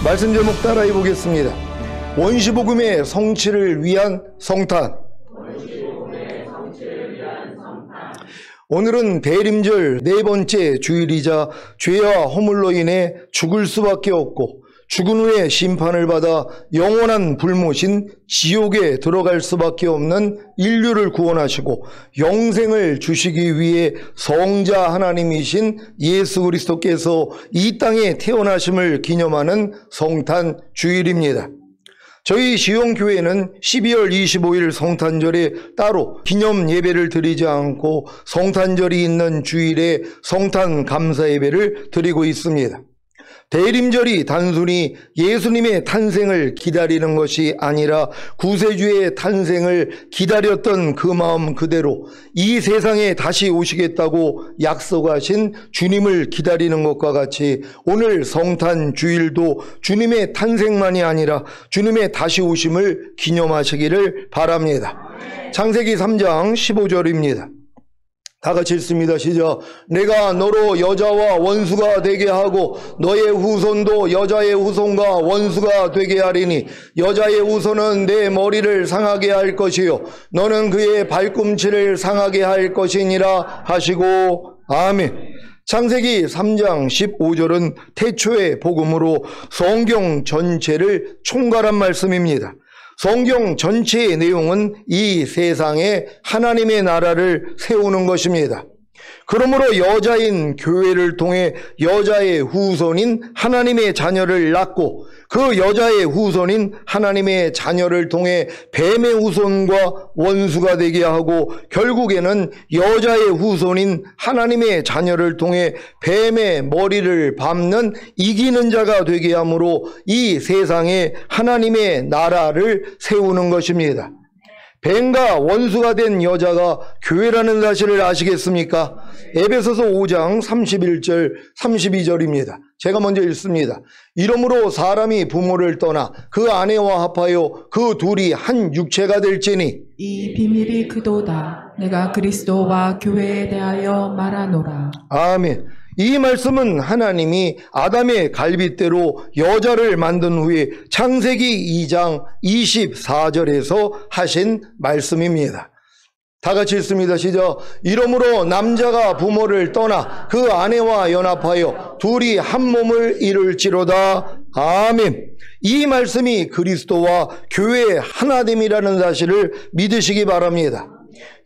말씀 제목 따라해 보겠습니다. 원시복음의 성취를 위한 성탄. 오늘은 대림절 네 번째 주일이자 죄와 허물로 인해 죽을 수밖에 없고 죽은 후에 심판을 받아 영원한 불못인 지옥에 들어갈 수밖에 없는 인류를 구원하시고 영생을 주시기 위해 성자 하나님이신 예수 그리스도께서 이 땅에 태어나심을 기념하는 성탄 주일입니다. 저희 시온교회는 12월 25일 성탄절에 따로 기념 예배를 드리지 않고 성탄절이 있는 주일에 성탄 감사 예배를 드리고 있습니다. 대림절이 단순히 예수님의 탄생을 기다리는 것이 아니라 구세주의 탄생을 기다렸던 그 마음 그대로 이 세상에 다시 오시겠다고 약속하신 주님을 기다리는 것과 같이 오늘 성탄 주일도 주님의 탄생만이 아니라 주님의 다시 오심을 기념하시기를 바랍니다. 창세기 3장 15절입니다. 다 같이 읽습니다. 시작. 내가 너로 여자와 원수가 되게 하고 너의 후손도 여자의 후손과 원수가 되게 하리니 여자의 후손은 내 머리를 상하게 할 것이요 너는 그의 발꿈치를 상하게 할 것이니라 하시고 아멘. 창세기 3장 15절은 태초의 복음으로 성경 전체를 총괄한 말씀입니다. 성경 전체의 내용은 이 세상에 하나님의 나라를 세우는 것입니다. 그러므로 여자인 교회를 통해 여자의 후손인 하나님의 자녀를 낳고 그 여자의 후손인 하나님의 자녀를 통해 뱀의 후손과 원수가 되게 하고 결국에는 여자의 후손인 하나님의 자녀를 통해 뱀의 머리를 밟는 이기는 자가 되게 함으로 이 세상에 하나님의 나라를 세우는 것입니다. 뱀과 원수가 된 여자가 교회라는 사실을 아시겠습니까? 에베소서 5장 31절 32절입니다. 제가 먼저 읽습니다. 이러므로 사람이 부모를 떠나 그 아내와 합하여 그 둘이 한 육체가 될지니 이 비밀이 그도다. 내가 그리스도와 교회에 대하여 말하노라. 아멘. 이 말씀은 하나님이 아담의 갈빗대로 여자를 만든 후에 창세기 2장 24절에서 하신 말씀입니다. 다 같이 읽습니다. 시작. 이러므로 남자가 부모를 떠나 그 아내와 연합하여 둘이 한 몸을 이룰지로다. 아멘. 이 말씀이 그리스도와 교회의 하나됨이라는 사실을 믿으시기 바랍니다.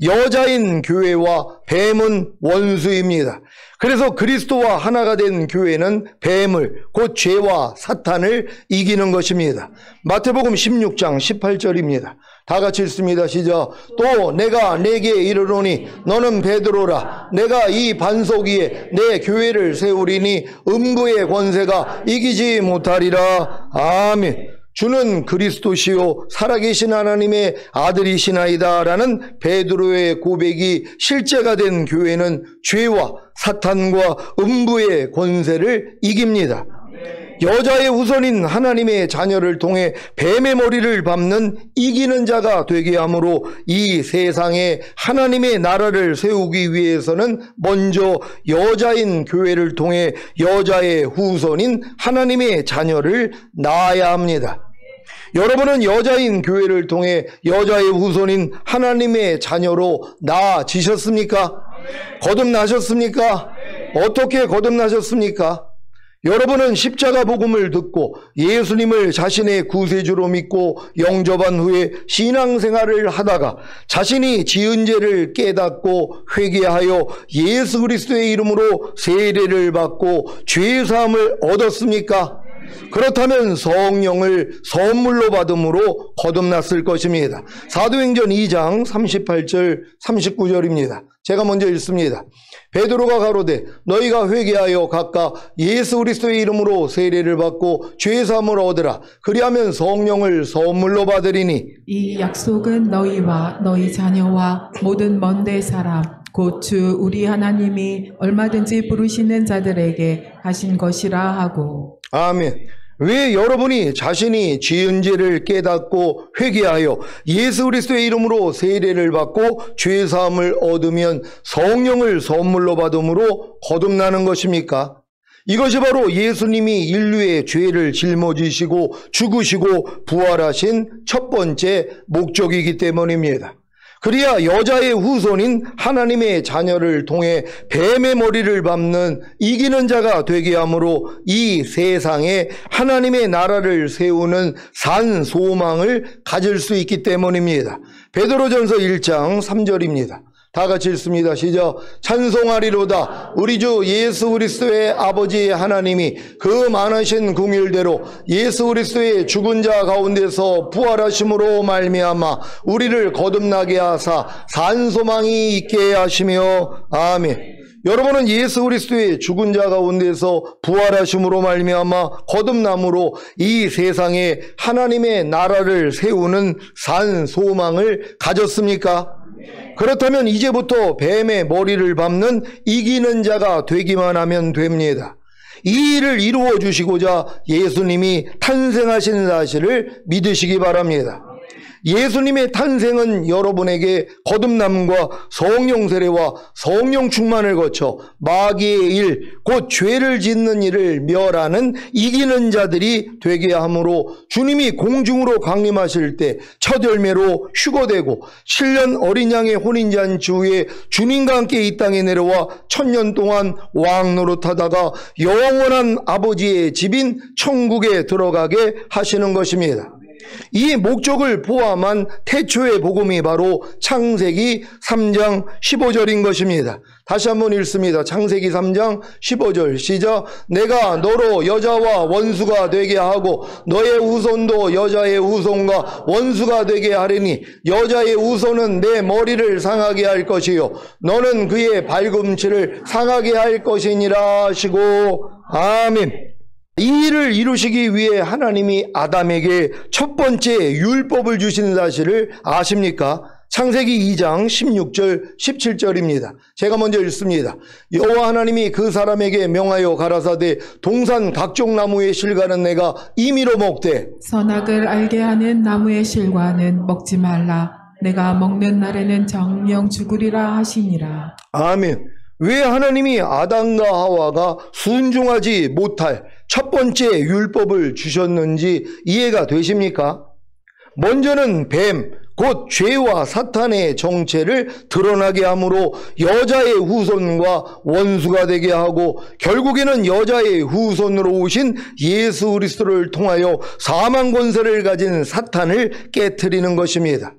여자인 교회와 뱀은 원수입니다. 그래서 그리스도와 하나가 된 교회는 뱀을 곧 죄와 사탄을 이기는 것입니다. 마태복음 16장 18절입니다. 다 같이 읽습니다. 시작. 또 내가 네게 이르노니 너는 베드로라. 내가 이 반석 위에 내 교회를 세우리니 음부의 권세가 이기지 못하리라. 아멘. 주는 그리스도시요 살아계신 하나님의 아들이시나이다 라는 베드로의 고백이 실제가 된 교회는 죄와 사탄과 음부의 권세를 이깁니다. 여자의 후손인 하나님의 자녀를 통해 뱀의 머리를 밟는 이기는 자가 되게 함으로 이 세상에 하나님의 나라를 세우기 위해서는 먼저 여자인 교회를 통해 여자의 후손인 하나님의 자녀를 낳아야 합니다. 여러분은 여자인 교회를 통해 여자의 후손인 하나님의 자녀로 낳아지셨습니까? 거듭나셨습니까? 어떻게 거듭나셨습니까? 여러분은 십자가 복음을 듣고 예수님을 자신의 구세주로 믿고 영접한 후에 신앙생활을 하다가 자신이 지은 죄를 깨닫고 회개하여 예수 그리스도의 이름으로 세례를 받고 죄사함을 얻었습니까? 그렇다면 성령을 선물로 받음으로 거듭났을 것입니다. 사도행전 2장 38절 39절입니다. 제가 먼저 읽습니다. 베드로가 가로되 너희가 회개하여 각각 예수 그리스도의 이름으로 세례를 받고 죄사함을 얻으라. 그리하면 성령을 선물로 받으리니 이 약속은 너희와 너희 자녀와 모든 먼데 사람 곧 주 우리 하나님이 얼마든지 부르시는 자들에게 하신 것이라 하고. 아멘. 왜 여러분이 자신이 지은 죄를 깨닫고 회개하여 예수 그리스도의 이름으로 세례를 받고 죄사함을 얻으면 성령을 선물로 받음으로 거듭나는 것입니까? 이것이 바로 예수님이 인류의 죄를 짊어지시고 죽으시고 부활하신 첫 번째 목적이기 때문입니다. 그래야 여자의 후손인 하나님의 자녀를 통해 뱀의 머리를 밟는 이기는 자가 되게 함으로 이 세상에 하나님의 나라를 세우는 산 소망을 가질 수 있기 때문입니다. 베드로전서 1장 3절입니다. 다 같이 읽습니다. 시작. 찬송하리로다. 우리 주 예수 그리스도의 아버지 하나님이 그 많으신 긍휼대로 예수 그리스도의 죽은 자 가운데서 부활하심으로 말미암아 우리를 거듭나게 하사 산 소망이 있게 하시며 아멘. 여러분은 예수 그리스도의 죽은 자 가운데서 부활하심으로 말미암아 거듭남으로 이 세상에 하나님의 나라를 세우는 산 소망을 가졌습니까? 그렇다면 이제부터 뱀의 머리를 밟는 이기는 자가 되기만 하면 됩니다. 이 일을 이루어 주시고자 예수님이 탄생하신 사실을 믿으시기 바랍니다. 예수님의 탄생은 여러분에게 거듭남과 성령 세례와 성령 충만을 거쳐 마귀의 일, 곧 죄를 짓는 일을 멸하는 이기는 자들이 되게 하므로 주님이 공중으로 강림하실 때 첫 열매로 휴거되고 7년 어린 양의 혼인잔치 후에 주님과 함께 이 땅에 내려와 1000년 동안 왕 노릇하다가 영원한 아버지의 집인 천국에 들어가게 하시는 것입니다. 이 목적을 포함한 태초의 복음이 바로 창세기 3장 15절인 것입니다. 다시 한번 읽습니다. 창세기 3장 15절 시작. 내가 너로 여자와 원수가 되게 하고 너의 후손도 여자의 후손과 원수가 되게 하리니 여자의 후손은 내 머리를 상하게 할 것이요 너는 그의 발꿈치를 상하게 할 것이니라 하시고 아멘. 이 일을 이루시기 위해 하나님이 아담에게 첫 번째 율법을 주신 사실을 아십니까? 창세기 2장 16절 17절입니다. 제가 먼저 읽습니다. 여호와 하나님이 그 사람에게 명하여 가라사대 동산 각종 나무의 실과는 내가 임의로 먹되 선악을 알게 하는 나무의 실과는 먹지 말라. 내가 먹는 날에는 정령 죽으리라 하시니라. 아멘. 왜 하나님이 아담과 하와가 순종하지 못할 첫 번째 율법을 주셨는지 이해가 되십니까? 먼저는 뱀, 곧 죄와 사탄의 정체를 드러나게 함으로 여자의 후손과 원수가 되게 하고 결국에는 여자의 후손으로 오신 예수 그리스도를 통하여 사망 권세를 가진 사탄을 깨트리는 것입니다.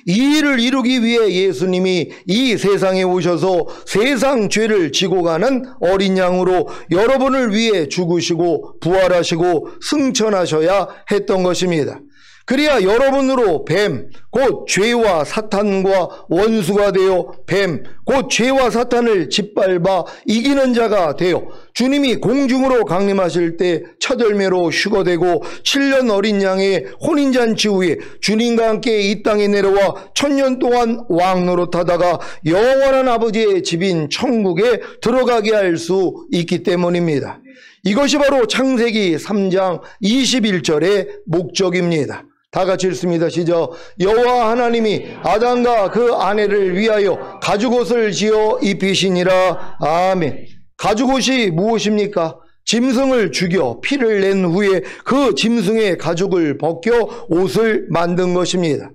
이 일을 이루기 위해 예수님이 이 세상에 오셔서 세상 죄를 지고 가는 어린 양으로 여러분을 위해 죽으시고 부활하시고 승천하셔야 했던 것입니다. 그래야 여러분으로 뱀, 곧 죄와 사탄과 원수가 되어 뱀, 곧 죄와 사탄을 짓밟아 이기는 자가 되어 주님이 공중으로 강림하실 때 첫 열매로 휴거되고 7년 어린 양의 혼인잔치 후에 주님과 함께 이 땅에 내려와 1000년 동안 왕 노릇하다가 영원한 아버지의 집인 천국에 들어가게 할 수 있기 때문입니다. 이것이 바로 창세기 3장 21절의 목적입니다. 다 같이 읽습니다. 시작. 여호와 하나님이 아담과 그 아내를 위하여 가죽옷을 지어 입히시니라. 아멘. 가죽옷이 무엇입니까? 짐승을 죽여 피를 낸 후에 그 짐승의 가죽을 벗겨 옷을 만든 것입니다.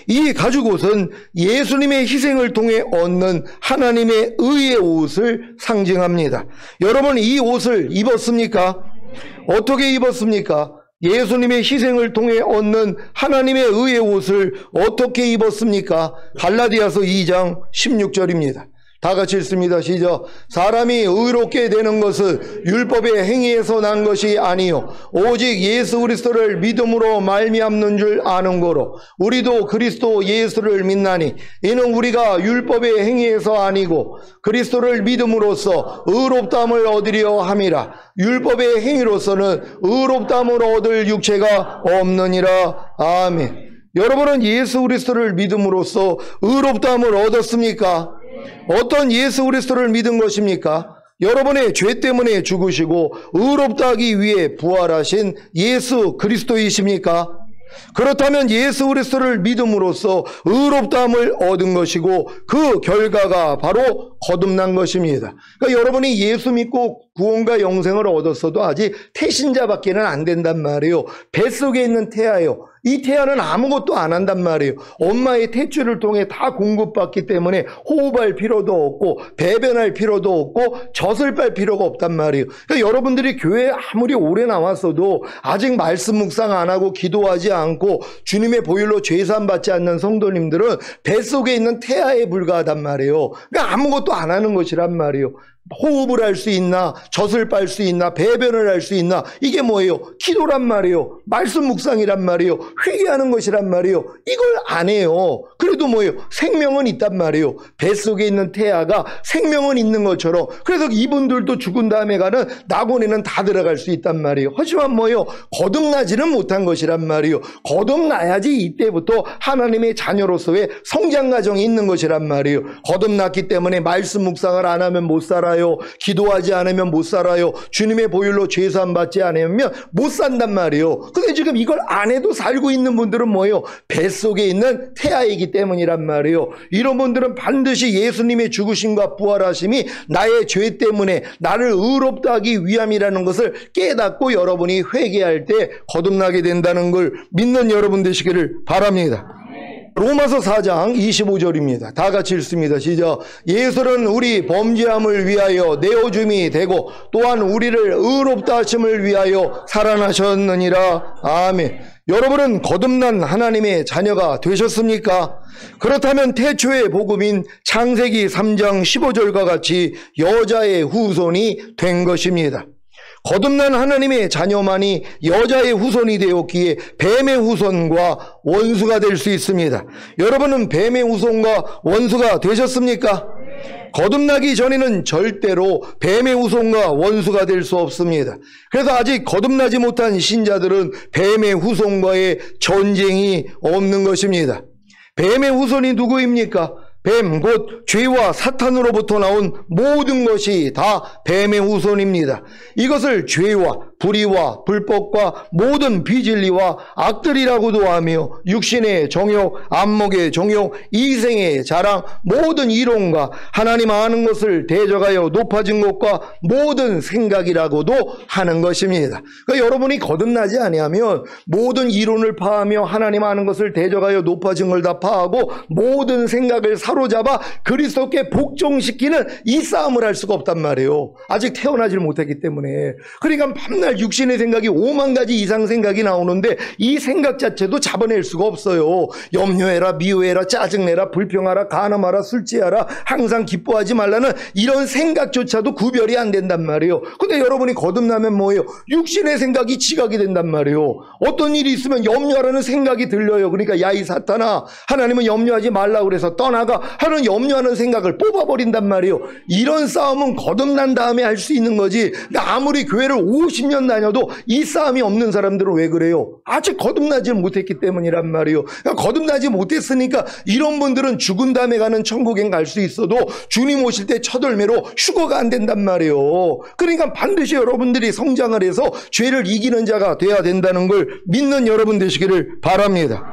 이 가죽옷은 예수님의 희생을 통해 얻는 하나님의 의의 옷을 상징합니다. 여러분 이 옷을 입었습니까? 어떻게 입었습니까? 예수님의 희생을 통해 얻는 하나님의 의의 옷을 어떻게 입었습니까? 갈라디아서 2장 16절입니다. 다 같이 읽습니다. 시작. 사람이 의롭게 되는 것은 율법의 행위에서 난 것이 아니요 오직 예수 그리스도를 믿음으로 말미암는 줄 아는 거로 우리도 그리스도 예수를 믿나니 이는 우리가 율법의 행위에서 아니고 그리스도를 믿음으로써 의롭다함을 얻으려 함이라. 율법의 행위로서는 의롭다함을 얻을 육체가 없느니라. 아멘. 여러분은 예수 그리스도를 믿음으로써 의롭다함을 얻었습니까? 어떤 예수 그리스도를 믿은 것입니까? 여러분의 죄 때문에 죽으시고 의롭다 하기 위해 부활하신 예수 그리스도이십니까? 그렇다면 예수 그리스도를 믿음으로써 의롭다함을 얻은 것이고 그 결과가 바로 거듭난 것입니다. 그러니까 여러분이 예수 믿고 구원과 영생을 얻었어도 아직 태신자밖에는 안 된단 말이에요. 뱃속에 있는 태아요. 이 태아는 아무것도 안 한단 말이에요. 엄마의 태출을 통해 다 공급받기 때문에 호흡할 필요도 없고 배변할 필요도 없고 젖을 빨 필요가 없단 말이에요. 그러니까 여러분들이 교회에 아무리 오래 나왔어도 아직 말씀 묵상 안 하고 기도하지 않고 주님의 보혈로 죄사함 받지 않는 성도님들은 뱃속에 있는 태아에 불과하단 말이에요. 그러니까 아무것도 안 하는 것이란 말이에요. 호흡을 할 수 있나, 젖을 빨 수 있나, 배변을 할 수 있나, 이게 뭐예요? 기도란 말이에요. 말씀 묵상이란 말이에요. 회개하는 것이란 말이에요. 이걸 안 해요. 그래도 뭐예요? 생명은 있단 말이에요. 뱃속에 있는 태아가 생명은 있는 것처럼. 그래서 이분들도 죽은 다음에 가는 낙원에는 다 들어갈 수 있단 말이에요. 하지만 뭐예요? 거듭나지는 못한 것이란 말이에요. 거듭나야지 이때부터 하나님의 자녀로서의 성장 과정이 있는 것이란 말이에요. 거듭났기 때문에 말씀 묵상을 안 하면 못 살아요. 기도하지 않으면 못 살아요. 주님의 보혈로 죄사함 받지 않으면 못 산단 말이에요. 근데 지금 이걸 안 해도 살고 있는 분들은 뭐예요? 뱃속에 있는 태아이기 때문이란 말이에요. 이런 분들은 반드시 예수님의 죽으심과 부활하심이 나의 죄 때문에 나를 의롭다 하기 위함이라는 것을 깨닫고 여러분이 회개할 때 거듭나게 된다는 걸 믿는 여러분 되시기를 바랍니다. 로마서 4장 25절입니다. 다 같이 읽습니다. 시작. 예수는 우리 범죄함을 위하여 내어줌이 되고 또한 우리를 의롭다 하심을 위하여 살아나셨느니라. 아멘. 여러분은 거듭난 하나님의 자녀가 되셨습니까? 그렇다면 태초의 복음인 창세기 3장 15절과 같이 여자의 후손이 된 것입니다. 거듭난 하나님의 자녀만이 여자의 후손이 되었기에 뱀의 후손과 원수가 될 수 있습니다. 여러분은 뱀의 후손과 원수가 되셨습니까? 거듭나기 전에는 절대로 뱀의 후손과 원수가 될 수 없습니다. 그래서 아직 거듭나지 못한 신자들은 뱀의 후손과의 전쟁이 없는 것입니다. 뱀의 후손이 누구입니까? 뱀, 곧 죄와 사탄으로부터 나온 모든 것이 다 뱀의 후손입니다. 이것을 죄와 불의와 불법과 모든 비진리와 악들이라고도 하며 육신의 정욕, 안목의 정욕, 이생의 자랑, 모든 이론과 하나님 아는 것을 대적하여 높아진 것과 모든 생각이라고도 하는 것입니다. 그러니까 여러분이 거듭나지 아니하면 모든 이론을 파하며 하나님 아는 것을 대적하여 높아진 걸 다 파하고 모든 생각을 사로잡아 그리스도께 복종시키는 이 싸움을 할 수가 없단 말이에요. 아직 태어나질 못했기 때문에. 그러니까 밤날 육신의 생각이 5만 가지 이상 생각이 나오는데 이 생각 자체도 잡아낼 수가 없어요. 염려해라, 미워해라, 짜증내라, 불평하라, 간음하라, 술취하라, 항상 기뻐하지 말라는 이런 생각조차도 구별이 안 된단 말이에요. 근데 여러분이 거듭나면 뭐예요? 육신의 생각이 지각이 된단 말이에요. 어떤 일이 있으면 염려하라는 생각이 들려요. 그러니까 야 이 사탄아, 하나님은 염려하지 말라고 그래서 떠나가 하는 염려하는 생각을 뽑아버린단 말이에요. 이런 싸움은 거듭난 다음에 할 수 있는 거지. 아무리 교회를 50년 다녀도 이 싸움이 없는 사람들은 왜 그래요? 아직 거듭나지 못했기 때문이란 말이에요. 그러니까 거듭나지 못했으니까 이런 분들은 죽은 다음에 가는 천국엔 갈 수 있어도 주님 오실 때 첫월매로 휴거가 안 된단 말이에요. 그러니까 반드시 여러분들이 성장을 해서 죄를 이기는 자가 돼야 된다는 걸 믿는 여러분 되시기를 바랍니다.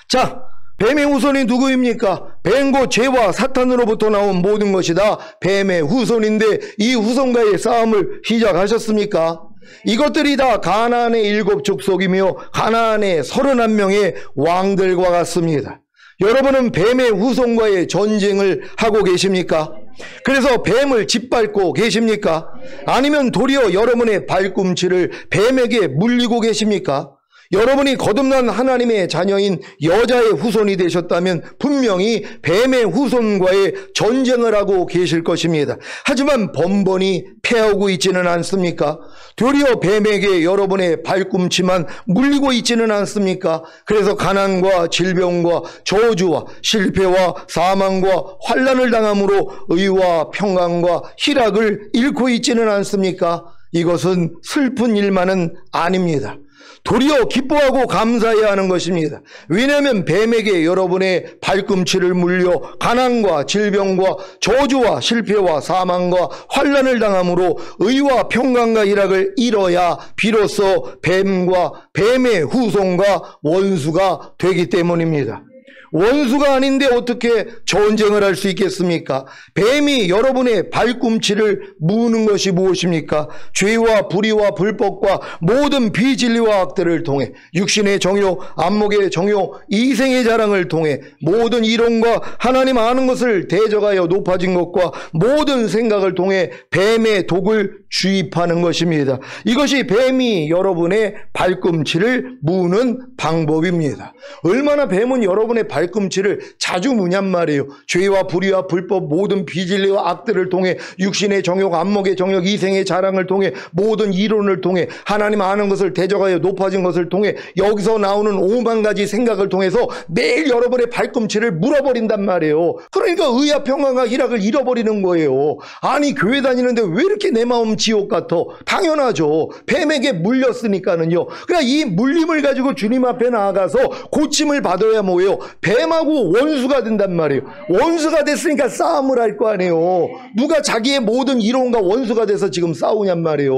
자, 뱀의 후손이 누구입니까? 뱀 곧 죄와 사탄으로부터 나온 모든 것이 다 뱀의 후손인데 이 후손과의 싸움을 시작하셨습니까? 이것들이 다 가나안의 7 족속이며 가나안의 31명의 왕들과 같습니다. 여러분은 뱀의 후손과의 전쟁을 하고 계십니까? 그래서 뱀을 짓밟고 계십니까? 아니면 도리어 여러분의 발꿈치를 뱀에게 물리고 계십니까? 여러분이 거듭난 하나님의 자녀인 여자의 후손이 되셨다면 분명히 뱀의 후손과의 전쟁을 하고 계실 것입니다. 하지만 번번이 패하고 있지는 않습니까? 도리어 뱀에게 여러분의 발꿈치만 물리고 있지는 않습니까? 그래서 가난과 질병과 저주와 실패와 사망과 환난을 당함으로 의와 평강과 희락을 잃고 있지는 않습니까? 이것은 슬픈 일만은 아닙니다. 도리어 기뻐하고 감사해야 하는 것입니다. 왜냐하면 뱀에게 여러분의 발꿈치를 물려 가난과 질병과 저주와 실패와 사망과 환난을 당함으로 의와 평강과 희락을 잃어야 비로소 뱀과 뱀의 후손과 원수가 되기 때문입니다. 원수가 아닌데 어떻게 전쟁을 할 수 있겠습니까? 뱀이 여러분의 발꿈치를 무는 것이 무엇입니까? 죄와 불의와 불법과 모든 비진리와 악들을 통해 육신의 정욕, 안목의 정욕, 이생의 자랑을 통해 모든 이론과 하나님 아는 것을 대적하여 높아진 것과 모든 생각을 통해 뱀의 독을 주입하는 것입니다. 이것이 뱀이 여러분의 발꿈치를 무는 방법입니다. 얼마나 뱀은 여러분의 발꿈치를 자주 무냔 말이에요. 죄와 불의와 불법 모든 비진리와 악들을 통해 육신의 정욕, 안목의 정욕, 이생의 자랑을 통해 모든 이론을 통해 하나님 아는 것을 대적하여 높아진 것을 통해 여기서 나오는 5만 가지 생각을 통해서 매일 여러분의 발꿈치를 물어버린단 말이에요. 그러니까 의와 평강과 희락을 잃어버리는 거예요. 아니 교회 다니는데 왜 이렇게 내 마음 지옥 같아? 당연하죠. 뱀에게 물렸으니까는요. 그냥 이 물림을 가지고 주님 앞에 나아가서 고침을 받아야 뭐예요? 뱀하고 원수가 된단 말이에요. 원수가 됐으니까 싸움을 할 거 아니에요. 누가 자기의 모든 이론과 원수가 돼서 지금 싸우냔 말이에요.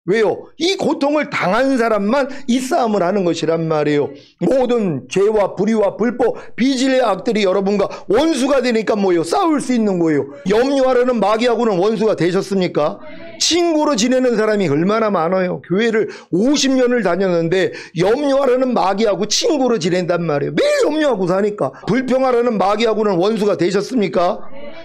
왜요? 이 고통을 당한 사람만 이 싸움을 하는 것이란 말이에요. 모든 죄와 불의와 불법, 비진리의 악들이 여러분과 원수가 되니까 뭐예요? 싸울 수 있는 거예요. 염려하려는 마귀하고는 원수가 되셨습니까? 친구로 지내는 사람이 얼마나 많아요. 교회를 50년을 다녔는데 염려하려는 마귀하고 친구로 지낸단 말이에요. 매일 염려하고 사니까. 불평하려는 마귀하고는 원수가 되셨습니까?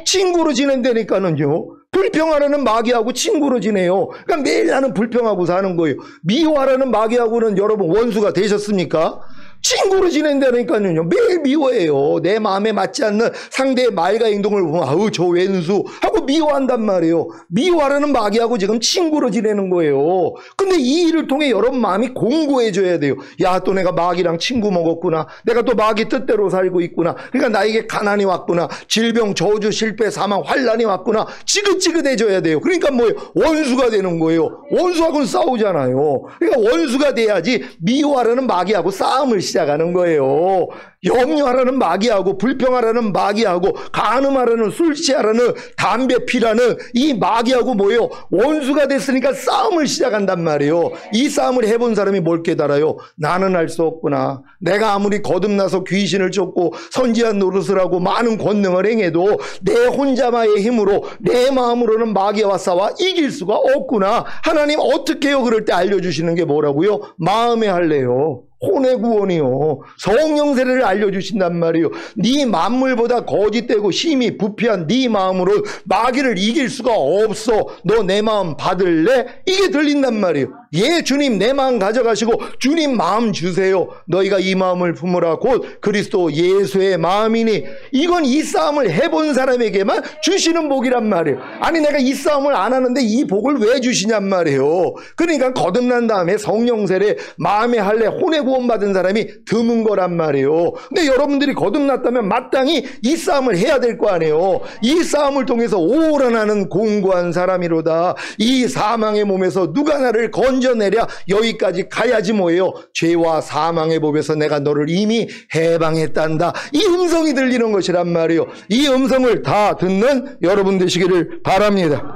친구로 지낸다니까는요. 불평하려는 마귀하고 친구로 지내요. 그러니까 매일 나는 불평하고 사는 거예요. 미워하려는 마귀하고는 여러분 원수가 되셨습니까? 친구로 지낸다니까요. 매일 미워해요. 내 마음에 맞지 않는 상대의 말과 행동을 보면 아우 저 왼수 하고 미워한단 말이에요. 미워하려는 마귀하고 지금 친구로 지내는 거예요. 근데 이 일을 통해 여러분 마음이 공고해져야 돼요. 야, 또 내가 마귀랑 친구 먹었구나. 내가 또 마귀 뜻대로 살고 있구나. 그러니까 나에게 가난이 왔구나. 질병, 저주, 실패, 사망, 환난이 왔구나. 지긋지긋해져야 돼요. 그러니까 뭐예요? 원수가 되는 거예요. 원수하고는 싸우잖아요. 그러니까 원수가 돼야지 미워하려는 마귀하고 싸움을 시작하는 거예요. 염려하라는 마귀하고 불평하라는 마귀하고 간음하라는 술 취하라는 담배 피라는 이 마귀하고 뭐예요? 원수가 됐으니까 싸움을 시작한단 말이에요. 이 싸움을 해본 사람이 뭘 깨달아요? 나는 할 수 없구나. 내가 아무리 거듭나서 귀신을 쫓고 선지한 노릇을 하고 많은 권능을 행해도 내 혼자만의 힘으로 내 마음으로는 마귀와 싸워 이길 수가 없구나. 하나님 어떻게 해요? 그럴 때 알려주시는 게 뭐라고요? 마음의 할례요. 혼의 구원이요. 성령 세례를 알려주신단 말이에요. 네 만물보다 거짓되고 힘이 부패한 네 마음으로 마귀를 이길 수가 없어. 너 내 마음 받을래? 이게 들린단 말이에요. 예, 주님 내 마음 가져가시고 주님 마음 주세요. 너희가 이 마음을 품으라 곧 그리스도 예수의 마음이니. 이건 이 싸움을 해본 사람에게만 주시는 복이란 말이에요. 아니 내가 이 싸움을 안 하는데 이 복을 왜 주시냔 말이에요. 그러니까 거듭난 다음에 성령 세례, 마음의 할례, 혼의 구원받은 사람이 드문 거란 말이에요. 근데 여러분들이 거듭났다면 마땅히 이 싸움을 해야 될 거 아니에요. 이 싸움을 통해서 오라 나는 공고한 사람이로다. 이 사망의 몸에서 누가 나를 건져내랴. 여기까지 가야지 뭐예요? 죄와 사망의 법에서 내가 너를 이미 해방했단다. 이 음성이 들리는 것이란 말이에요. 이 음성을 다 듣는 여러분 되시기를 바랍니다.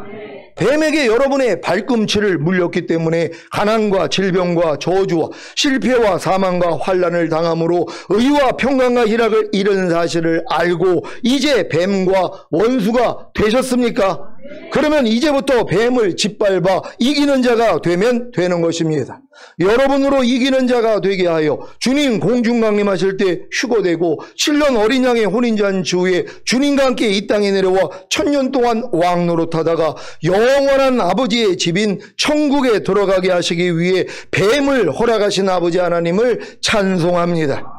뱀에게 여러분의 발꿈치를 물렸기 때문에 가난과 질병과 저주와 실패와 사망과 환난을 당함으로 의와 평강과 희락을 잃은 사실을 알고 이제 뱀과 원수가 되셨습니까? 그러면 이제부터 뱀을 짓밟아 이기는 자가 되면 되는 것입니다. 여러분으로 이기는 자가 되게 하여 주님 공중 강림하실 때 휴거되고 7년 어린 양의 혼인잔치 후에 주님과 함께 이 땅에 내려와 1000년 동안 왕노릇하다가 영원한 아버지의 집인 천국에 들어가게 하시기 위해 뱀을 허락하신 아버지 하나님을 찬송합니다.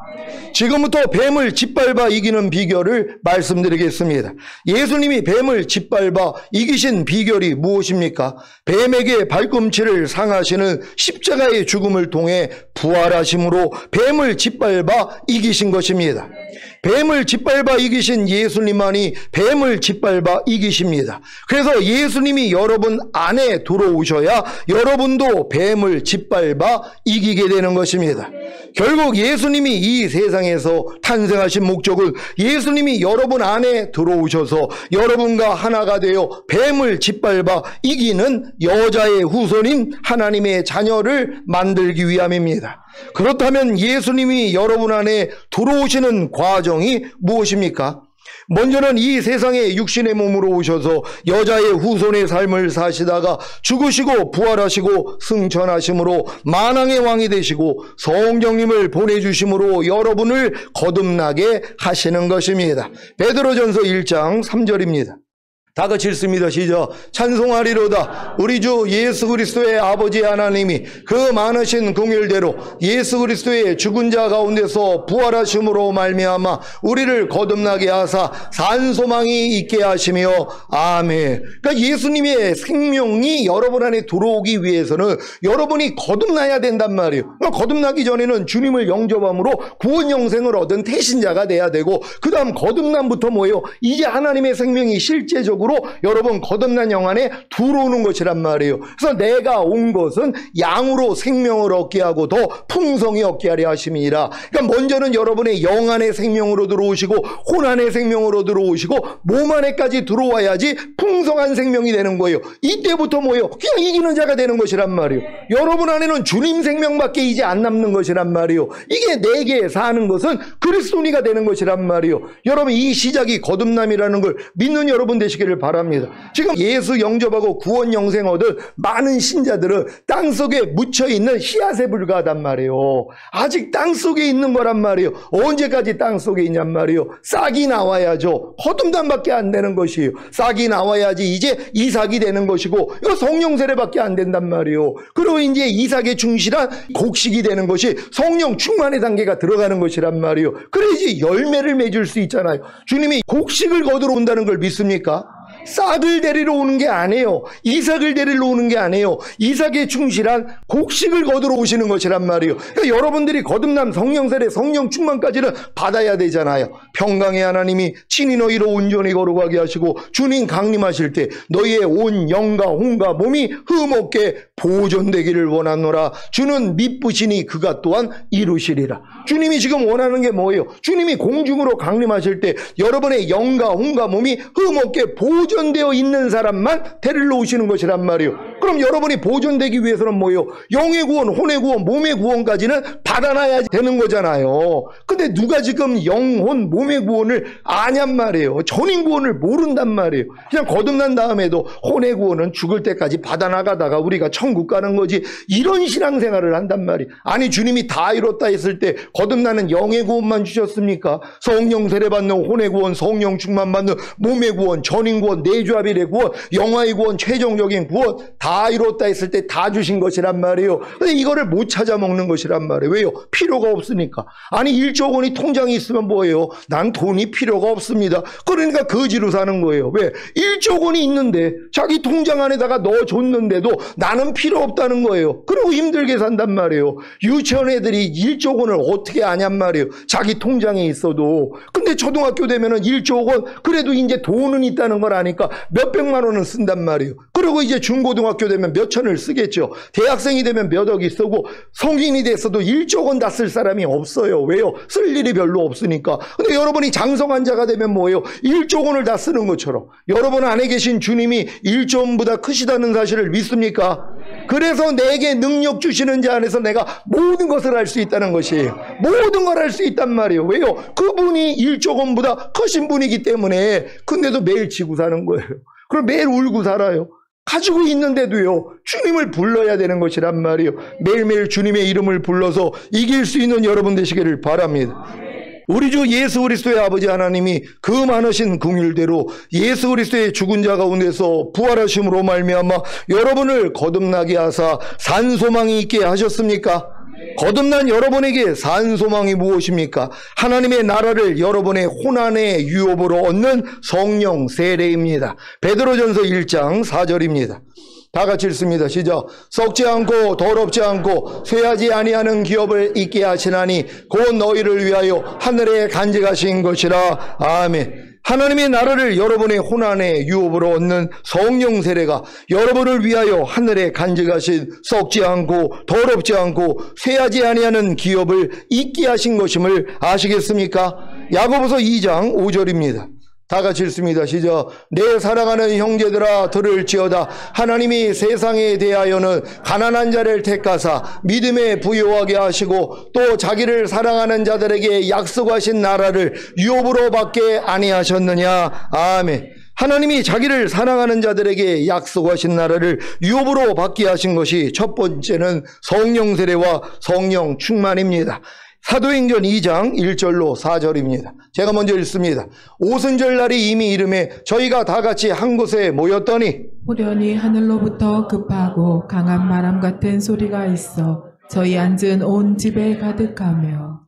지금부터 뱀을 짓밟아 이기는 비결을 말씀드리겠습니다. 예수님이 뱀을 짓밟아 이기신 비결이 무엇입니까? 뱀에게 발꿈치를 상하시는 십자가의 죽음을 통해 부활하심으로 뱀을 짓밟아 이기신 것입니다. 뱀을 짓밟아 이기신 예수님만이 뱀을 짓밟아 이기십니다. 그래서 예수님이 여러분 안에 들어오셔야 여러분도 뱀을 짓밟아 이기게 되는 것입니다. 결국 예수님이 이 세상에서 탄생하신 목적은 예수님이 여러분 안에 들어오셔서 여러분과 하나가 되어 뱀을 짓밟아 이기는 여자의 후손인 하나님의 자녀를 만들기 위함입니다. 그렇다면 예수님이 여러분 안에 들어오시는 과정 과정이 무엇입니까? 먼저는 이 세상에 육신의 몸으로 오셔서 여자의 후손의 삶을 사시다가 죽으시고 부활하시고 승천하심으로 만왕의 왕이 되시고 성령님을 보내주심으로 여러분을 거듭나게 하시는 것입니다. 베드로전서 1장 3절입니다. 다 같이 읽습니다. 시작. 찬송하리로다. 우리 주 예수 그리스도의 아버지 하나님이 그 많으신 긍휼대로 예수 그리스도의 죽은 자 가운데서 부활하심으로 말미암아 우리를 거듭나게 하사 산 소망이 있게 하시며 아멘. 그러니까 예수님의 생명이 여러분 안에 들어오기 위해서는 여러분이 거듭나야 된단 말이에요. 그러니까 거듭나기 전에는 주님을 영접함으로 구원 영생을 얻은 태신자가 돼야 되고, 그 다음 거듭남부터 뭐예요? 이제 하나님의 생명이 실제적으로 여러분 거듭난 영 안에 들어오는 것이란 말이에요. 그래서 내가 온 것은 양으로 생명을 얻게 하고 더 풍성히 얻게 하려 하심이니라. 그러니까 먼저는 여러분의 영 안에 생명으로 들어오시고 혼 안에 생명으로 들어오시고 몸 안에까지 들어와야지 풍성한 생명이 되는 거예요. 이때부터 뭐예요? 그냥 이기는 자가 되는 것이란 말이에요. 여러분 안에는 주님 생명밖에 이제 안 남는 것이란 말이에요. 이게 내게 사는 것은 그리스도니가 되는 것이란 말이에요. 여러분 이 시작이 거듭남이라는 걸 믿는 여러분 되시기를 바랍니다. 지금 예수 영접하고 구원 영생 얻은 많은 신자들은 땅속에 묻혀있는 씨앗에 불과하단 말이에요. 아직 땅속에 있는 거란 말이에요. 언제까지 땅속에 있냔 말이에요. 싹이 나와야죠. 거듭남밖에 안 되는 것이에요. 싹이 나와야지 이제 이삭이 되는 것이고, 이거 성령 세례밖에 안 된단 말이에요. 그리고 이제 이삭에 충실한 곡식이 되는 것이 성령 충만의 단계가 들어가는 것이란 말이에요. 그래야지 열매를 맺을 수 있잖아요. 주님이 곡식을 거두러 온다는 걸 믿습니까? 싹을 데리러 오는 게 아니에요. 이삭을 데리러 오는 게 아니에요. 이삭에 충실한 곡식을 거두러 오시는 것이란 말이에요. 그러니까 여러분들이 거듭남, 성령 세례, 성령 충만까지는 받아야 되잖아요. 평강의 하나님이 친히 너희로 온전히 거룩하게 하시고 주님 강림하실 때 너희의 온 영과 혼과 몸이 흠없게 보존되기를 원하노라. 주는 미쁘시니 그가 또한 이루시리라. 주님이 지금 원하는 게 뭐예요? 주님이 공중으로 강림하실 때 여러분의 영과 혼과 몸이 흠없게 보존되어 있는 사람만 데리러 오시는 것이란 말이에요. 그럼 여러분이 보존되기 위해서는 뭐예요? 영의 구원, 혼의 구원, 몸의 구원까지는 받아놔야 되는 거잖아요. 근데 누가 지금 영, 혼, 몸의 구원을 아냔 말이에요. 전인 구원을 모른단 말이에요. 그냥 거듭난 다음에도 혼의 구원은 죽을 때까지 받아나가다가 우리가 천국 가는 거지, 이런 신앙생활을 한단 말이에요. 아니 주님이 다 이뤘다 했을 때 거듭나는 영의 구원만 주셨습니까? 성령 세례받는 혼의 구원, 성령 충만 받는 몸의 구원, 전인 구원, 내주합일의 구원, 영화의 구원, 최종적인 구원 다 이뤘다 했을 때 다 주신 것이란 말이에요. 근데 이거를 못 찾아 먹는 것이란 말이에요. 왜요? 필요가 없으니까. 아니 1조 원이 통장에 있으면 뭐예요? 난 돈이 필요가 없습니다. 그러니까 거지로 사는 거예요. 왜? 1조 원이 있는데 자기 통장 안에다가 넣어줬는데도 나는 필요 없다는 거예요. 그리고 힘들게 산단 말이에요. 유치원 애들이 1조 원을 어떻게 아냔 말이에요. 자기 통장에 있어도. 근데 초등학교 되면은 1조 원, 그래도 이제 돈은 있다는 걸 아니까 몇백만 원은 쓴단 말이에요. 그리고 이제 중고등학교 되면 몇 천을 쓰겠죠. 대학생이 되면 몇 억이 쓰고, 성인이 됐어도 1조 원 다 쓸 사람이 없어요. 왜요? 쓸 일이 별로 없으니까. 근데 여러분이 장성한 자가 되면 뭐예요? 1조 원을 다 쓰는 것처럼 여러분 안에 계신 주님이 1조 원보다 크시다는 사실을 믿습니까? 그래서 내게 능력 주시는 자 안에서 내가 모든 것을 할 수 있다는 것이에요. 모든 걸 할 수 있단 말이에요. 왜요? 그분이 1조 원보다 크신 분이기 때문에. 근데도 매일 지고 사는 거예요. 그럼 매일 울고 살아요. 가지고 있는데도요, 주님을 불러야 되는 것이란 말이에요. 매일매일 주님의 이름을 불러서 이길 수 있는 여러분 되시기를 바랍니다. 우리 주 예수 그리스도의 아버지 하나님이 그 많으신 긍휼대로 예수 그리스도의 죽은 자 가운데서 부활하심으로 말미암아 여러분을 거듭나게 하사 산 소망이 있게 하셨습니까? 거듭난 여러분에게 산 소망이 무엇입니까? 하나님의 나라를 여러분의 혼안의 유업으로 얻는 성령 세례입니다. 베드로전서 1장 4절입니다. 다 같이 읽습니다. 시작. 썩지 않고 더럽지 않고 쇠하지 아니하는 기업을 있게 하시나니 곧 너희를 위하여 하늘에 간직하신 것이라. 아멘. 하나님의 나라를 여러분의 혼안의 유업으로 얻는 성령 세례가 여러분을 위하여 하늘에 간직하신 썩지 않고 더럽지 않고 쇠하지 아니하는 기업을 있게 하신 것임을 아시겠습니까? 야고보서 2장 5절입니다. 다 같이 읽습니다. 시작. 내 사랑하는 형제들아 들을지어다. 하나님이 세상에 대하여는 가난한 자를 택하사 믿음에 부요하게 하시고 또 자기를 사랑하는 자들에게 약속하신 나라를 유업으로 받게 아니하셨느냐. 아멘. 하나님이 자기를 사랑하는 자들에게 약속하신 나라를 유업으로 받게 하신 것이 첫 번째는 성령 세례와 성령 충만입니다. 사도행전 2장 1절로 4절입니다. 제가 먼저 읽습니다. 오순절 날이 이미 이름에 저희가 다 같이 한 곳에 모였더니 호련히 하늘로부터 급하고 강한 바람 같은 소리가 있어 저희 앉은 온 집에 가득하며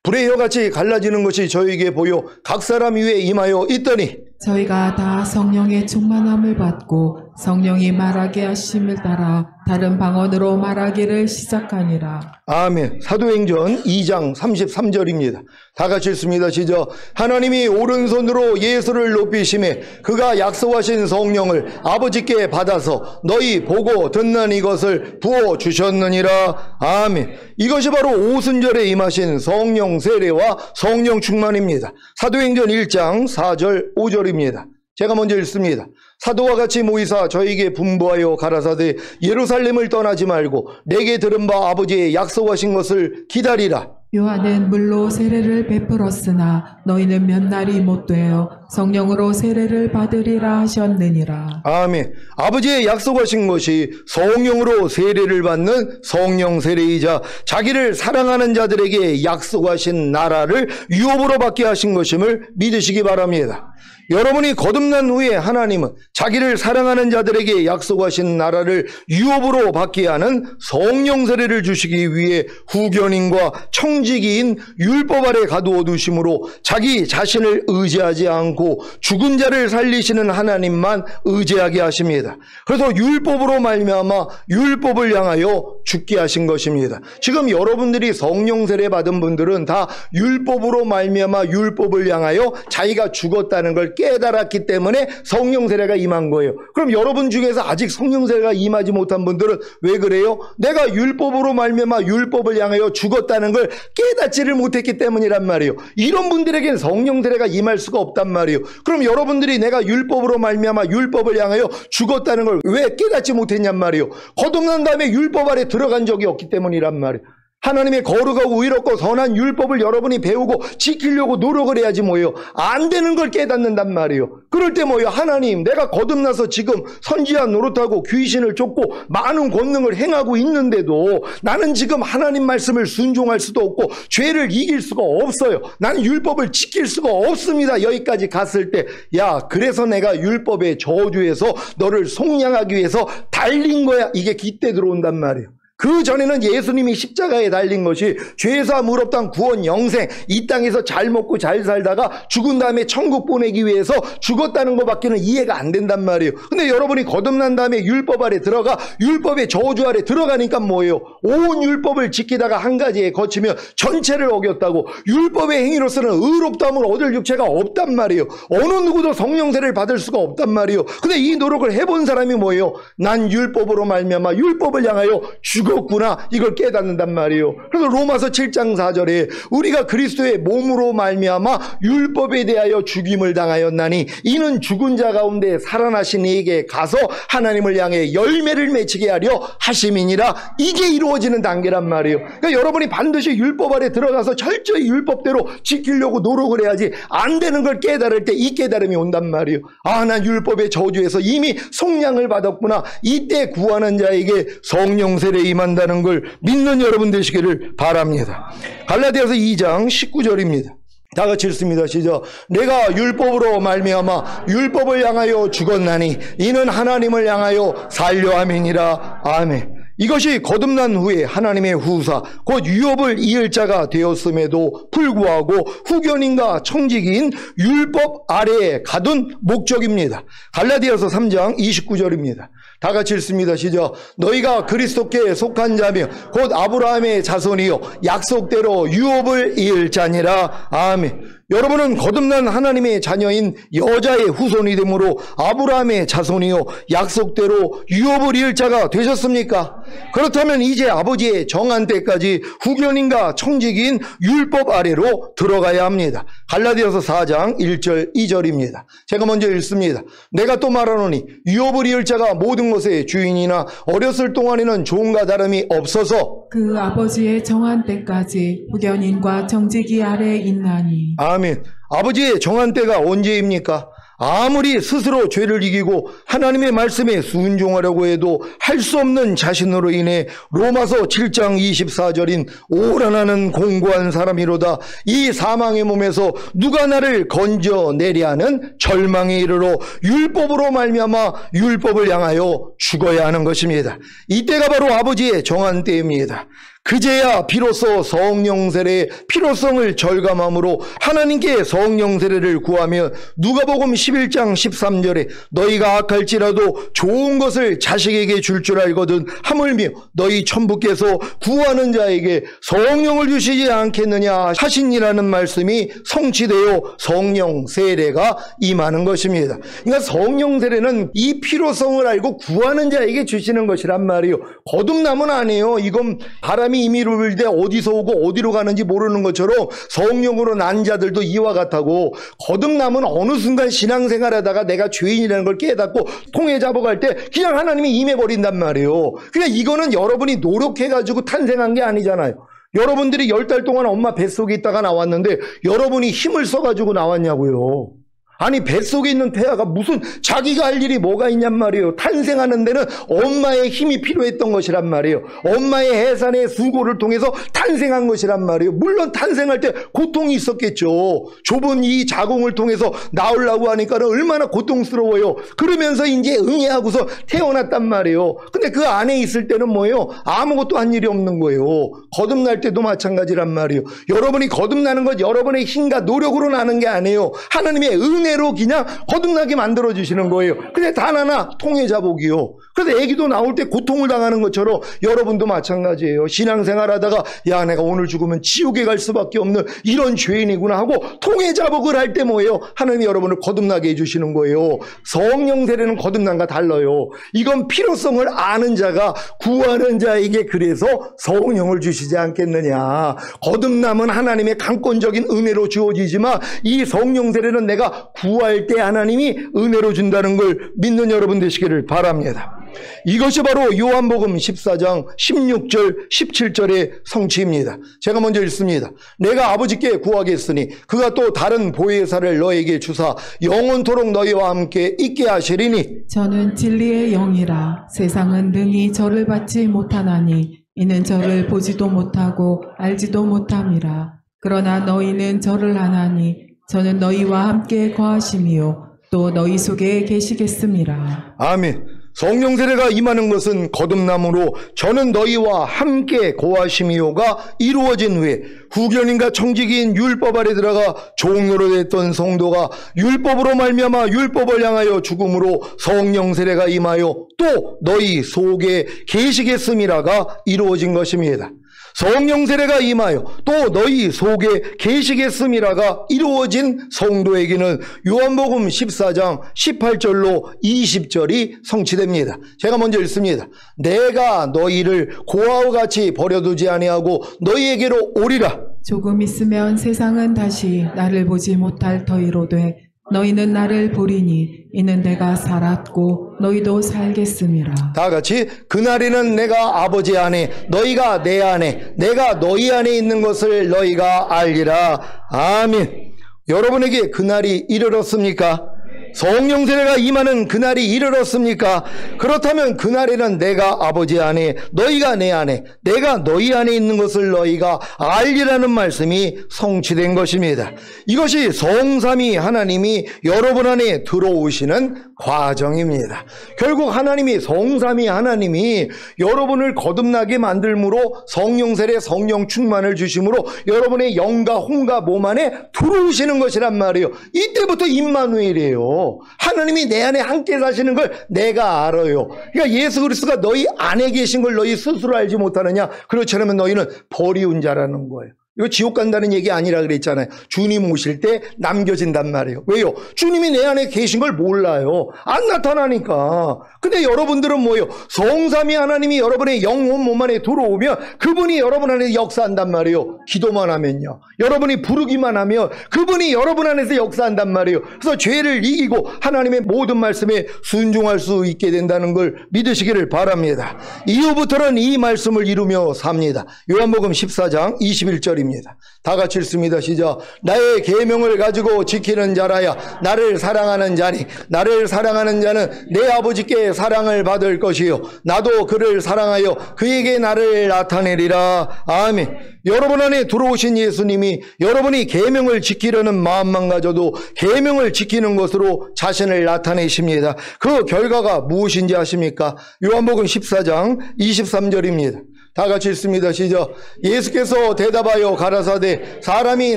불의 혀같이 갈라지는 것이 저희에게 보여 각 사람 위에 임하여 있더니 저희가 다 성령의 충만함을 받고 성령이 말하게 하심을 따라 다른 방언으로 말하기를 시작하니라. 아멘. 사도행전 2장 33절입니다. 다 같이 읽습니다. 시작. 하나님이 오른손으로 예수를 높이심에 그가 약속하신 성령을 아버지께 받아서 너희 보고 듣는 이것을 부어주셨느니라. 아멘. 이것이 바로 오순절에 임하신 성령 세례와 성령 충만입니다. 사도행전 1장 4절 5절입니다. 제가 먼저 읽습니다. 사도와 같이 모이사 저에게 분부하여 가라사대 예루살렘을 떠나지 말고 내게 들은 바 아버지의 약속하신 것을 기다리라. 요한은 물로 세례를 베풀었으나 너희는 몇 날이 못되어 성령으로 세례를 받으리라 하셨느니라. 아멘. 아버지의 약속하신 것이 성령으로 세례를 받는 성령 세례이자 자기를 사랑하는 자들에게 약속하신 나라를 유업으로 받게 하신 것임을 믿으시기 바랍니다. 여러분이 거듭난 후에 하나님은 자기를 사랑하는 자들에게 약속하신 나라를 유업으로 받게 하는 성령 세례를 주시기 위해 후견인과 청지기인 율법 아래 가두어 두심으로 자기 자신을 의지하지 않고 죽은 자를 살리시는 하나님만 의지하게 하십니다. 그래서 율법으로 말미암아 율법을 향하여 죽게 하신 것입니다. 지금 여러분들이 성령 세례 받은 분들은 다 율법으로 말미암아 율법을 향하여 자기가 죽었다는 걸 깨달았기 때문에 성령 세례가 임한 거예요. 그럼 여러분 중에서 아직 성령 세례가 임하지 못한 분들은 왜 그래요? 내가 율법으로 말미암아 율법을 향하여 죽었다는 걸 깨닫지를 못했기 때문이란 말이에요. 이런 분들에게는 성령 세례가 임할 수가 없단 말이에요. 그럼 여러분들이 내가 율법으로 말미암아 율법을 향하여 죽었다는 걸 왜 깨닫지 못했냔 말이에요. 거듭난 다음에 율법 아래 들어간 적이 없기 때문이란 말이에요. 하나님의 거룩하고 의롭고 선한 율법을 여러분이 배우고 지키려고 노력을 해야지 뭐예요. 안 되는 걸 깨닫는단 말이에요. 그럴 때 뭐예요. 하나님, 내가 거듭나서 지금 선지한 노릇하고 귀신을 쫓고 많은 권능을 행하고 있는데도 나는 지금 하나님 말씀을 순종할 수도 없고 죄를 이길 수가 없어요. 나는 율법을 지킬 수가 없습니다. 여기까지 갔을 때 야, 그래서 내가 율법의 저주에서 너를 속량하기 위해서 달린 거야. 이게 깃대 들어온단 말이에요. 그 전에는 예수님이 십자가에 달린 것이 죄사 무럽당 구원 영생, 이 땅에서 잘 먹고 잘 살다가 죽은 다음에 천국 보내기 위해서 죽었다는 것밖에는 이해가 안 된단 말이에요. 근데 여러분이 거듭난 다음에 율법 아래 들어가 율법의 저주 아래 들어가니까 뭐예요? 온 율법을 지키다가 한 가지에 거치면 전체를 어겼다고. 율법의 행위로서는 의롭다함을 얻을 육체가 없단 말이에요. 어느 누구도 성령 세례를 받을 수가 없단 말이에요. 근데 이 노력을 해본 사람이 뭐예요? 난 율법으로 말미암아 율법을 향하여 죽었구나, 이걸 깨닫는단 말이에요. 그래서 로마서 7장 4절에 우리가 그리스도의 몸으로 말미암아 율법에 대하여 죽임을 당하였나니 이는 죽은 자 가운데 살아나신 이에게 가서 하나님을 향해 열매를 맺히게 하려 하심이니라. 이게 이루어지는 단계란 말이에요. 그러니까 여러분이 반드시 율법 아래 들어가서 철저히 율법대로 지키려고 노력을 해야지, 안 되는 걸 깨달을 때 이 깨달음이 온단 말이에요. 아, 난 율법의 저주에서 이미 속량을 받았구나. 이때 구하는 자에게 성령 세례 임한다는 걸 믿는 여러분 되시기를 바랍니다. 갈라디아서 2장 19절입니다. 다 같이 읽습니다. 시작. 내가 율법으로 말미암아 율법을 향하여 죽었나니 이는 하나님을 향하여 살려 함이니라. 아멘. 이것이 거듭난 후에 하나님의 후사 곧 유업을 이을 자가 되었음에도 불구하고 후견인과 청지기인 율법 아래에 가둔 목적입니다. 갈라디아서 3장 29절입니다. 다 같이 읽습니다. 시작. 너희가 그리스도께 속한 자며 곧 아브라함의 자손이요 약속대로 유업을 이을 자니라. 아멘. 여러분은 거듭난 하나님의 자녀인 여자의 후손이 되므로 아브라함의 자손이요 약속대로 유업을 이을 자가 되셨습니까? 그렇다면 이제 아버지의 정한 때까지 후견인과 청지기인 율법 아래로 들어가야 합니다. 갈라디아서 4장 1절 2절입니다. 제가 먼저 읽습니다. 내가 또 말하노니 유업을 이을 자가 모든 것의 주인이나 어렸을 동안에는 종과 다름이 없어서 그 아버지의 정한 때까지 후견인과 청지기 아래 있나니. 아멘. 아버지의 정한 때가 언제입니까? 아무리 스스로 죄를 이기고 하나님의 말씀에 순종하려고 해도 할 수 없는 자신으로 인해 로마서 7장 24절인 오라 나는 공고한 사람이로다. 이 사망의 몸에서 누가 나를 건져내랴 하는 절망에 이르러 율법으로 말미암아 율법을 향하여 죽어야 하는 것입니다. 이때가 바로 아버지의 정한 때입니다. 그제야 비로소 성령 세례의 필요성을 절감함으로 하나님께 성령 세례를 구하며 누가복음 11장 13절에 너희가 악할지라도 좋은 것을 자식에게 줄 알거든 하물며 너희 천부께서 구하는 자에게 성령을 주시지 않겠느냐 하시니라는 말씀이 성취되어 성령 세례가 임하는 것입니다. 그러니까 성령 세례는 이 필요성을 알고 구하는 자에게 주시는 것이란 말이에요. 거듭남은 아니에요. 이건 바람이 이미 불 때 어디서 오고 어디로 가는지 모르는 것처럼 성령으로 난 자들도 이와 같다고, 거듭남은 어느 순간 신앙생활하다가 내가 죄인이라는 걸 깨닫고 통에 잡아갈 때 그냥 하나님이 임해버린단 말이에요. 그냥 이거는 여러분이 노력해가지고 탄생한 게 아니잖아요. 여러분들이 10달 동안 엄마 뱃속에 있다가 나왔는데 여러분이 힘을 써가지고 나왔냐고요. 아니, 뱃속에 있는 태아가 무슨 자기가 할 일이 뭐가 있냔 말이에요. 탄생하는 데는 엄마의 힘이 필요했던 것이란 말이에요. 엄마의 해산의 수고를 통해서 탄생한 것이란 말이에요. 물론 탄생할 때 고통이 있었겠죠. 좁은 이 자궁을 통해서 나오려고 하니까는 얼마나 고통스러워요. 그러면서 이제 응애하고서 태어났단 말이에요. 근데 그 안에 있을 때는 뭐예요? 아무것도 한 일이 없는 거예요. 거듭날 때도 마찬가지란 말이에요. 여러분이 거듭나는 것 여러분의 힘과 노력으로 나는 게 아니에요. 하나님의 은혜로 그냥 거듭나게 만들어주시는 거예요. 근데 단 하나, 통해 자복이요. 그래서 애기도 나올 때 고통을 당하는 것처럼 여러분도 마찬가지예요. 신앙생활 하다가 야, 내가 오늘 죽으면 지옥에 갈 수밖에 없는 이런 죄인이구나 하고 통해 자복을 할 때 뭐예요? 하나님이 여러분을 거듭나게 해주시는 거예요. 성령 세례는 거듭남과 달라요. 이건 필요성을 아는 자가 구하는 자에게 그래서 성령을 주시지 않겠느냐. 거듭남은 하나님의 강권적인 은혜로 주어지지만 이 성령 세례는 내가 구할 때 하나님이 은혜로 준다는 걸 믿는 여러분 되시기를 바랍니다. 이것이 바로 요한복음 14장 16절 17절의 성취입니다. 제가 먼저 읽습니다. 내가 아버지께 구하겠으니 그가 또 다른 보혜사를 너에게 주사 영원토록 너희와 함께 있게 하시리니 저는 진리의 영이라 세상은 능히 저를 받지 못하나니 이는 저를 보지도 못하고 알지도 못함이라. 그러나 너희는 저를 아나니 저는 너희와 함께 거하심이요 또 너희 속에 계시겠음이라. 아멘. 성령 세례가 임하는 것은 거듭남으로 저는 너희와 함께 거하심이요가 이루어진 후에 후견인과 청지기인 율법 아래 들어가 종로로 됐던 성도가 율법으로 말미암아 율법을 향하여 죽음으로 성령 세례가 임하여 또 너희 속에 계시겠음이라가 이루어진 것입니다. 성령 세례가 임하여 또 너희 속에 계시겠음이라가 이루어진 성도에게는 요한복음 14장 18절로 20절이 성취됩니다. 제가 먼저 읽습니다. 내가 너희를 고아와 같이 버려두지 아니하고 너희에게로 오리라. 조금 있으면 세상은 다시 나를 보지 못할 터이로되 너희는 나를 보리니 이는 내가 살았고 너희도 살겠음이라. 다 같이 그날에는 내가 아버지 안에 너희가 내 안에 내가 너희 안에 있는 것을 너희가 알리라. 아멘. 여러분에게 그날이 이르렀습니까? 성령 세례가 임하는 그날이 이르렀습니까? 그렇다면 그날에는 내가 아버지 안에 너희가 내 안에 내가 너희 안에 있는 것을 너희가 알리라는 말씀이 성취된 것입니다. 이것이 성삼위 하나님이 여러분 안에 들어오시는 과정입니다. 결국 하나님이 성삼위 하나님이 여러분을 거듭나게 만들므로 성령 세례 성령 충만을 주심으로 여러분의 영과 혼과 몸 안에 들어오시는 것이란 말이에요. 이때부터 임마누엘이에요. 하나님이 내 안에 함께 사시는 걸 내가 알아요. 그러니까 예수 그리스도가 너희 안에 계신 걸 너희 스스로 알지 못하느냐? 그렇지 않으면 너희는 버리운 자라는 거예요. 이거 지옥 간다는 얘기 아니라 그랬잖아요. 주님 오실 때 남겨진단 말이에요. 왜요? 주님이 내 안에 계신 걸 몰라요. 안 나타나니까. 근데 여러분들은 뭐예요? 성삼위 하나님이 여러분의 영혼 몸 안에 들어오면 그분이 여러분 안에 역사한단 말이에요. 기도만 하면요. 여러분이 부르기만 하면 그분이 여러분 안에서 역사한단 말이에요. 그래서 죄를 이기고 하나님의 모든 말씀에 순종할 수 있게 된다는 걸 믿으시기를 바랍니다. 이후부터는 이 말씀을 이루며 삽니다. 요한복음 14장 21절입니다. 다 같이 읽습니다. 시작. 나의 계명을 가지고 지키는 자라야 나를 사랑하는 자니 나를 사랑하는 자는 내 아버지께 사랑을 받을 것이요 나도 그를 사랑하여 그에게 나를 나타내리라. 아멘. 여러분 안에 들어오신 예수님이 여러분이 계명을 지키려는 마음만 가져도 계명을 지키는 것으로 자신을 나타내십니다. 그 결과가 무엇인지 아십니까? 요한복음 14장 23절입니다. 다 같이 읽습니다. 시작. 예수께서 대답하여 가라사대 사람이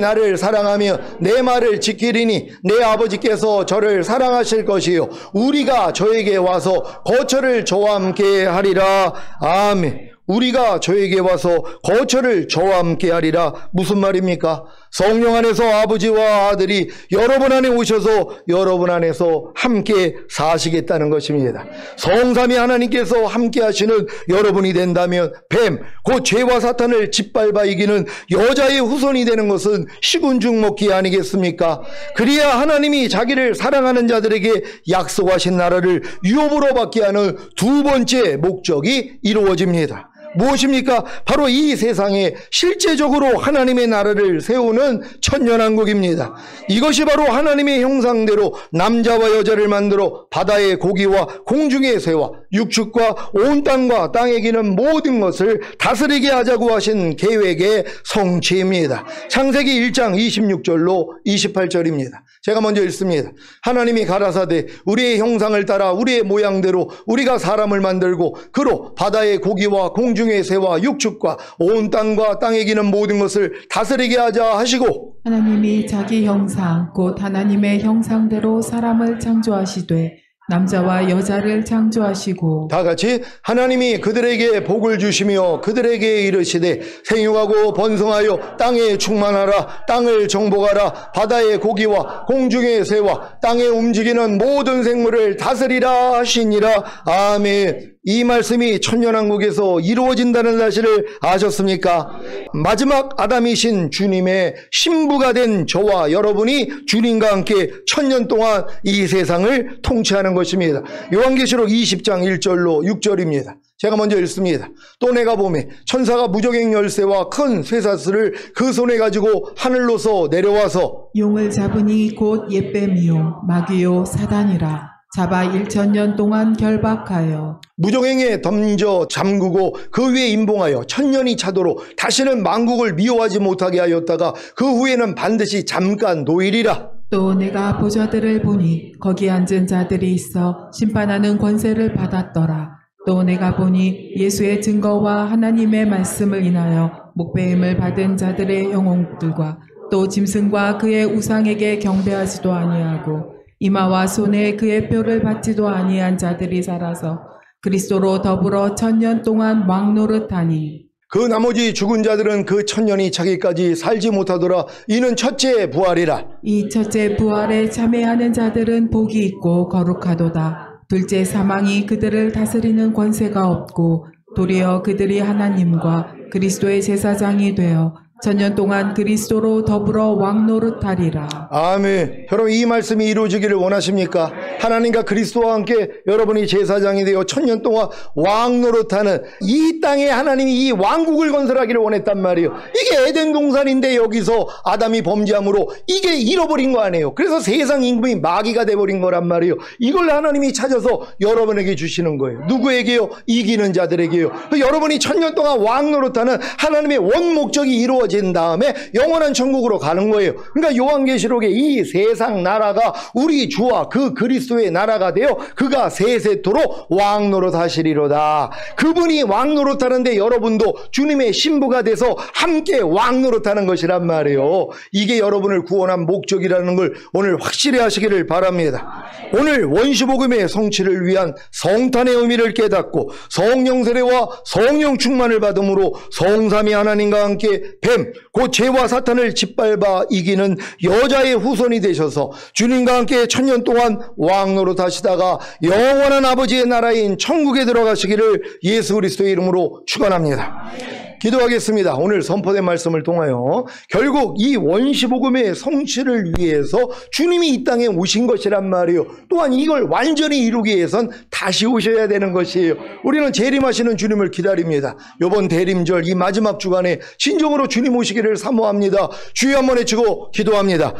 나를 사랑하며 내 말을 지키리니 내 아버지께서 저를 사랑하실 것이요 우리가 저에게 와서 거처를 저와 함께 하리라. 아멘. 우리가 저에게 와서 거처를 저와 함께 하리라. 무슨 말입니까? 성령 안에서 아버지와 아들이 여러분 안에 오셔서 여러분 안에서 함께 사시겠다는 것입니다. 성삼위 하나님께서 함께 하시는 여러분이 된다면 뱀, 곧 죄와 사탄을 짓밟아 이기는 여자의 후손이 되는 것은 시군죽 먹기 아니겠습니까? 그래야 하나님이 자기를 사랑하는 자들에게 약속하신 나라를 유업으로 받게 하는 두 번째 목적이 이루어집니다. 무엇입니까? 바로 이 세상에 실제적으로 하나님의 나라를 세우는 천년왕국입니다. 이것이 바로 하나님의 형상대로 남자와 여자를 만들어 바다의 고기와 공중의 새와 육축과 온 땅과 땅에 기는 모든 것을 다스리게 하자고 하신 계획의 성취입니다. 창세기 1장 26절로 28절입니다. 제가 먼저 읽습니다. 하나님이 가라사대 우리의 형상을 따라 우리의 모양대로 우리가 사람을 만들고 그로 바다의 고기와 공중의 새와 육축과 온 땅과 땅에 기는 모든 것을 다스리게 하자 하시고 하나님이 자기 형상 곧 하나님의 형상대로 사람을 창조하시되 남자와 여자를 창조하시고 다 같이 하나님이 그들에게 복을 주시며 그들에게 이르시되 생육하고 번성하여 땅에 충만하라. 땅을 정복하라. 바다의 고기와 공중의 새와 땅에 움직이는 모든 생물을 다스리라 하시니라. 아멘. 이 말씀이 천년왕국에서 이루어진다는 사실을 아셨습니까? 마지막 아담이신 주님의 신부가 된 저와 여러분이 주님과 함께 천년 동안 이 세상을 통치하는 것입니다. 요한계시록 20장 1절로 6절입니다. 제가 먼저 읽습니다. 또 내가 보매 천사가 무저갱 열쇠와 큰 쇠사슬을 그 손에 가지고 하늘로서 내려와서 용을 잡으니 곧 옛뱀이요 마귀요 사단이라 잡아 1000년 동안 결박하여 무저갱에 던져 잠그고 그 위에 임봉하여 1000년이 차도록 다시는 만국을 미워하지 못하게 하였다가 그 후에는 반드시 잠깐 노일이라. 또 내가 보좌들을 보니 거기 앉은 자들이 있어 심판하는 권세를 받았더라. 또 내가 보니 예수의 증거와 하나님의 말씀을 인하여 목배임을 받은 자들의 영혼들과 또 짐승과 그의 우상에게 경배하지도 아니하고 이마와 손에 그의 뼈를 받지도 아니한 자들이 살아서 그리스도로 더불어 1000년 동안 왕노릇하니 그 나머지 죽은 자들은 그 1000년이 차기까지 살지 못하더라. 이는 첫째 부활이라. 이 첫째 부활에 참여하는 자들은 복이 있고 거룩하도다. 둘째 사망이 그들을 다스리는 권세가 없고 도리어 그들이 하나님과 그리스도의 제사장이 되어 1000년 동안 그리스도로 더불어 왕노릇하리라. 아멘. 여러분 이 말씀이 이루어지기를 원하십니까? 하나님과 그리스도와 함께 여러분이 제사장이 되어 1000년 동안 왕노릇하는 이 땅에 하나님이 이 왕국을 건설하기를 원했단 말이에요. 이게 에덴 동산인데 여기서 아담이 범죄함으로 이게 잃어버린 거 아니에요. 그래서 세상 임금이 마귀가 돼버린 거란 말이에요. 이걸 하나님이 찾아서 여러분에게 주시는 거예요. 누구에게요? 이기는 자들에게요. 여러분이 1000년 동안 왕노릇하는 하나님의 원목적이 이루어진 다음에 영원한 천국으로 가는 거예요. 그러니까 요한계시록에 이 세상 나라가 우리 주와 그 그리스도의 나라가 되어 그가 세세토록 왕노릇하시리로다. 그분이 왕노릇하는데 여러분도 주님의 신부가 돼서 함께 왕노릇하는 것이란 말이에요. 이게 여러분을 구원한 목적이라는 걸 오늘 확실히 하시기를 바랍니다. 오늘 원시복음의 성취를 위한 성탄의 의미를 깨닫고 성령 세례와 성령 충만을 받음으로 성삼위 하나님과 함께 뱀, 곧 죄와 사탄을 짓밟아 이기는 여자의 후손이 되셔서 주님과 함께 1000년 동안 왕노릇 하시다가 영원한 아버지의 나라인 천국에 들어가시기를 예수 그리스도의 이름으로 축원합니다. 기도하겠습니다. 오늘 선포된 말씀을 통하여 결국 이 원시복음의 성취를 위해서 주님이 이 땅에 오신 것이란 말이에요. 또한 이걸 완전히 이루기 위해선 다시 오셔야 되는 것이에요. 우리는 재림하시는 주님을 기다립니다. 이번 대림절 이 마지막 주간에 진정으로 주님 오시기를 사모합니다. 주여 한번 외치고 기도합니다.